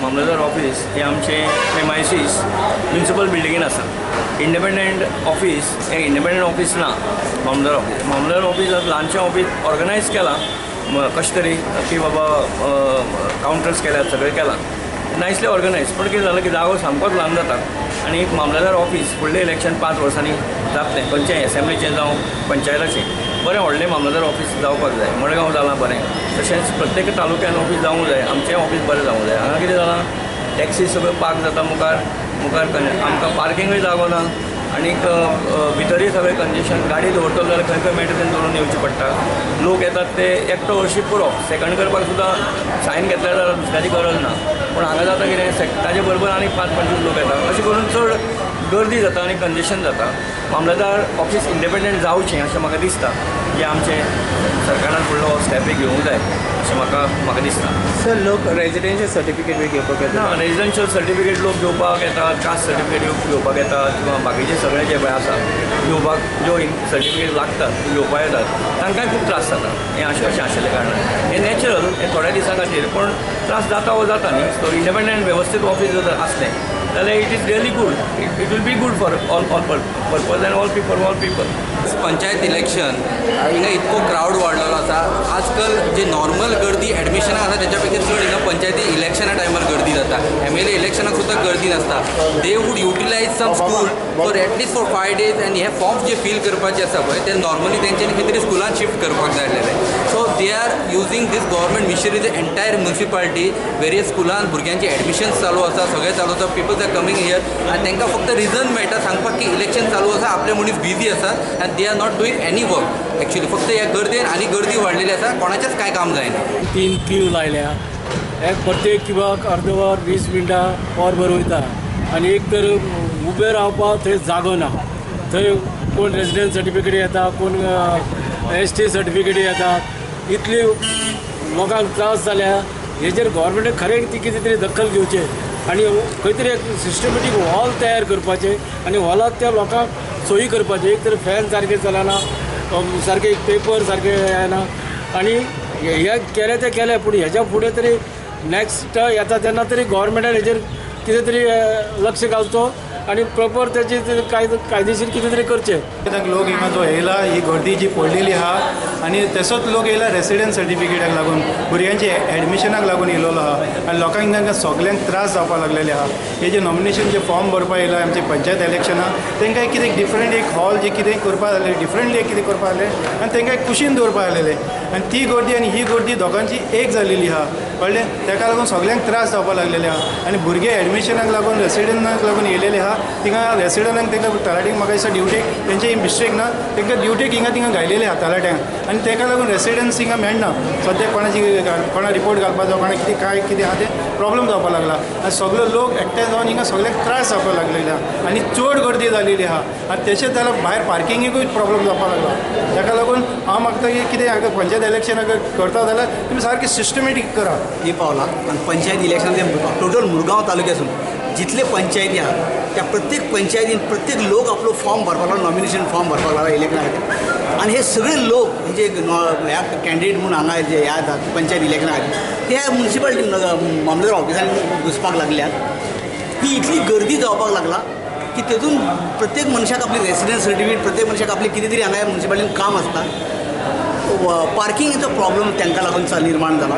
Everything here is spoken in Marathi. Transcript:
मामलेदार ऑफिस हे आमचे प्रेमायसीस म्युनिसिपल बिल्डिंगेन आसा. इंडिपेंडंट ऑफिस हे इंडिपेंडंट ऑफिस ना. मामलेदार ऑफिस ल्हानशें ऑफिस ऑर्गनायज केलां कशें तरी की बाबा कावंटर्स केल्यात, सगळें केलां, नायसली ऑर्गनायज. पण कितें जालें की जागो सामकोच ल्हान जाता आनी एक मामलेदार ऑफिस फुडलें इलेक्शन 5 वर्सांनी जातलें, खंयचें एसेंब्लीचें जावं पंचायताचें. बरें व्हडलें मामलेदार ऑफिस जावपाक जाय. मडगांव जालां बरें, तशेंच प्रत्येक तालुक्यान ऑफिस जावंक जाय. आमचें ऑफिस बरें जावंक जाय. हांगा कितें जालां, टॅक्सी सगळ्यो पार्क जाता मुखार आमकां पार्किंगूय जागो ना आनीक भितरूय सगळें कंजेशन. गाडी दवरतलो जाल्यार खंय खंय मेळटा तें दवरून येवचें पडटा. लोक येतात ते एकटो हरशीं पुरो सेकंड करपाक सुद्दां सायन घेतल्या जाल्यार दुसऱ्याची गरज ना. पूण हांगा जाता कितें, ताजे बरोबर आनी 5-25 लोक येतात. अशें करून चड गर्दी जाता आनी कंजेशन जाता. मामलेदार ऑफिस इंडिपेंडंट जावचें अशें म्हाका दिसता. जे आमचे सरकारान फुडलो स्टेप घेवंक जाय अशें म्हाका दिसता. सर, लोक रेजिडेन्शियल सर्टिफिकेट बी घेवपाक येता? ना, रेजिडेन्शियल सर्टिफिकेट लोक घेवपाक येतात, कास्ट सर्टिफिकेट घेवपाक येतात, किंवा बाकीचे सगळे जे पळय आसा घेवपाक ज्यो सर्टिफिकेट लागतात ती घेवपाक येतात. तांकांय खूब त्रास जाता. हें अशें आशिल्ल्या कारणान हें नॅचरल, हें थोड्या दिसां खातीर. पूण त्रास जाता हो जाता न्ही. सो इंडिपेंडंट वेवस्थीत ऑफिस जर आसलें जाल्यार it is really good. It will be good for all purpose and all people. Panchayat election हिंगा इतको क्राऊड वाडलेलो आसा. आजकाल जे नॉर्मल गर्दी एडमिशनाक आसा त्याच्या पेक्षा चड हिंगा पंचायती इलेक्शना टायमार गर्दी जाता. MLA इलेक्शनाक सुद्दां गर्दी नासता. They would utilise some school for at least for 5 days आनी हे फॉर्म्स जे फील करपाचे आसा पळय ते नॉर्मली तेंच्यांनी खंय तरी स्कुलान शिफ्ट करपाक जाय आसलेले. So they are using these government machineries entire municipality. Various स्कुलान भुरग्यांचे एडमिशन्स चालू आसा, सगळें चालू आसा. पीपल्स आर कमिंग हियर आनी तांकां फक्त रिजन मेळटा सांगपाक की इलेक्शन चालू आसा, आपले मनीस बिजी आसात आनी they are not doing any work. Actually फक्त ह्या गर्देन आनी गर्दी वाडलेली आसा, कोणाचेंच कांय काम जायना. 3 क्यू लायल्या. एक प्रत्येक क्यूबाक अर्द वर 20 मिनटां वरभर वयता आनी एक तर उबे रावपाक थंय जागो ना. थंय कोण रेजिडेंट सर्टिफिकेट येता, कोण ST सर्टिफिकेट येतात. इतली लोकांक त्रास जाल्या. हेजेर गव्हर्मेंटान खरें कितें तरी दखल घेवचें आनी खंय तरी एक सिस्टमॅटीक हॉल तयार करपाचें आनी हॉलांत त्या लोकांक सोयी करपाचें. एक तर फॅन सारके चलना, सारके पेपर सारके येना आनी हे केलें तें केलें. पूण हेज्या फुडें तरी नॅक्स्ट येता तेन्ना तरी गव्हर्मेंटान हेजेर कितें तरी लक्ष घालचो आनी प्रॉपर तेची कायदेशीर कितें तरी करचें. लोक हिंगा जो येयला, ही गर्दी जी पडलेली आहा आनी तसोच लोक येयला रेसिडेंट सर्टिफिकेटाक लागून, भुरग्यांचे एडमिशनाक लागून येयलेलो आहा आनी लोकांक तांकां सगल्यांक त्रास जावपाक लागलेले आहा. हे जे नॉमिनेशन जे फॉर्म भरपाक येयला आमचे पंचायत इलेक्शनाक, तांकां कितें डिफरंट एक हॉल जे कितें करपाक जालें, डिफरंटली कितें करपाक जालें आनी तांकां कुशीन दवरपाक लागलेले. आनी ती गर्दी आनी ही गर्दी दोगांची एक जालेली आहा, कळ्ळें. ताका लागून सगल्यांक त्रास जावपाक लागलेले आहा. आनी भुरगे एडमिशनाक लागून रेसिडेंटाक लागून येयलेले आहा. थिंगा रेसिडेंटांक तांकां तलाटीक म्हाका दिसता ड्युटेक तेंची मिस्टेक ना, तांकां ड्युटेक हिंगा घायलेले आहा तलाट्यांक. आनी ताका लागून रेसिडेंट्स हिंगा मेळना. सद्याक कोणा रिपोर्ट घालपाचो, कोणा कितें आहा तें प्रॉब्लम जावपाक लागला. आनी सगळे लोक एकठांय जावन हिंगा सगळ्यांक त्रास जावपाक लागलेले आहा आनी चड गर्दी जालेली आहा. आनी तशेंच जाल्यार भायर पार्किंगेकूय प्रॉब्लम जावपाक लागला. ताका लागून हांव मागता की कितें हाका पंचायत इलेक्शन करता जाल्यार तुमी सारकें सिस्टमॅटीक करा. ही पावलां आनी पंचायत इलेक्शन टोटल मुरगांव तालुक्यासून जितले पंचायती आहा त्या प्रत्येक पंचायतीन प्रत्येक लोक आपलो फॉर्म भरपाक लागला, नॉमिनेशन फॉर्म भरपाक लागला इलेक्शना खातीर. आनी हे सगळे लोक जे ह्या कॅन्डिडेट म्हणून हांगा जे ह्या पंचायत इलेक्शना खातीर ते म्युनिसिपालिटी मामलेदार ऑफिसान घुसपाक लागल्यात. ही इतली गर्दी जावपाक लागला की तेतून प्रत्येक मनशाक आपली रेसिडेंट सर्टिफिकेट, प्रत्येक मनशाक आपली कितें तरी हांगा म्युनिसिपालिटीन काम आसता. पार्किंगेचो प्रॉब्लम तांकां लागून निर्माण जाला.